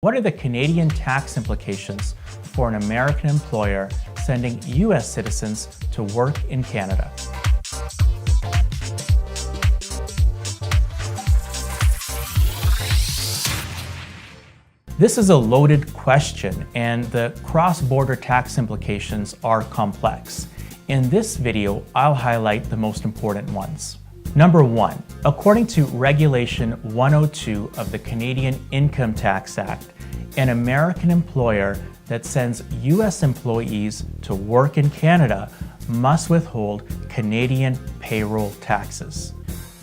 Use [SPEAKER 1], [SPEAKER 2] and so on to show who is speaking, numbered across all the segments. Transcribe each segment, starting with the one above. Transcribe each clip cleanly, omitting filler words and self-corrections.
[SPEAKER 1] What are the Canadian tax implications for an American employer sending U.S. citizens to work in Canada? This is a loaded question, and the cross-border tax implications are complex. In this video, I'll highlight the most important ones. Number 1, according to Regulation 102 of the Canadian Income Tax Act, an American employer that sends U.S. employees to work in Canada must withhold Canadian payroll taxes.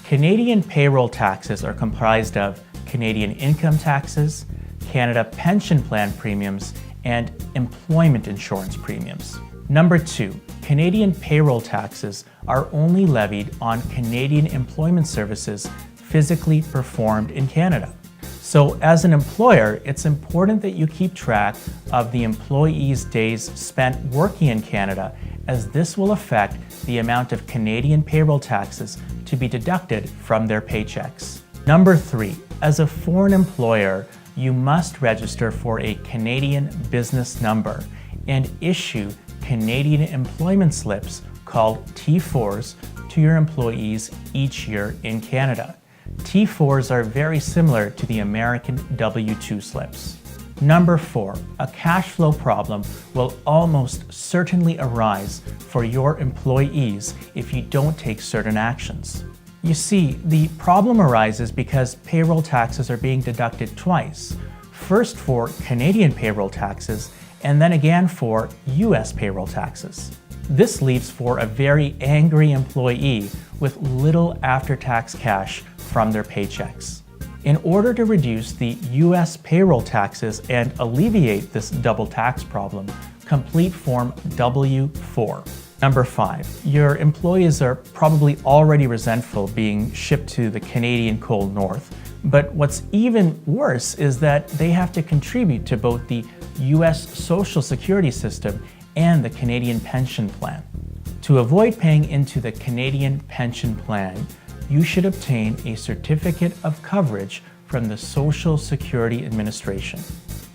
[SPEAKER 1] Canadian payroll taxes are comprised of Canadian income taxes, Canada pension plan premiums, and employment insurance premiums. Number 2, Canadian payroll taxes are only levied on Canadian employment services physically performed in Canada. So as an employer, it's important that you keep track of the employee's days spent working in Canada, as this will affect the amount of Canadian payroll taxes to be deducted from their paychecks. Number 3, as a foreign employer, you must register for a Canadian business number and issue Canadian employment slips called T4s to your employees each year in Canada. T4s are very similar to the American W-2 slips. Number 4, a cash flow problem will almost certainly arise for your employees if you don't take certain actions. You see, the problem arises because payroll taxes are being deducted twice, first for Canadian payroll taxes and then again for US payroll taxes. This leaves for a very angry employee with little after-tax cash from their paychecks. In order to reduce the US payroll taxes and alleviate this double tax problem, complete Form W-4. Number 5, your employees are probably already resentful being shipped to the Canadian cold north, but what's even worse is that they have to contribute to both the US Social Security system and the Canadian pension plan. To avoid paying into the Canadian pension plan, you should obtain a certificate of coverage from the Social Security Administration.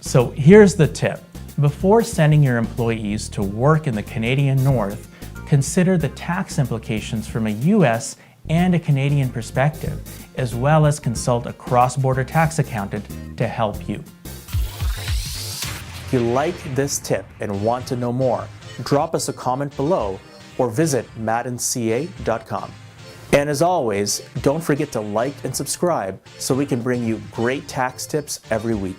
[SPEAKER 1] So here's the tip. Before sending your employees to work in the Canadian North, consider the tax implications from a US and a Canadian perspective, as well as consult a cross-border tax accountant to help you. If you like this tip and want to know more, drop us a comment below or visit madanca.com. And as always, don't forget to like and subscribe so we can bring you great tax tips every week.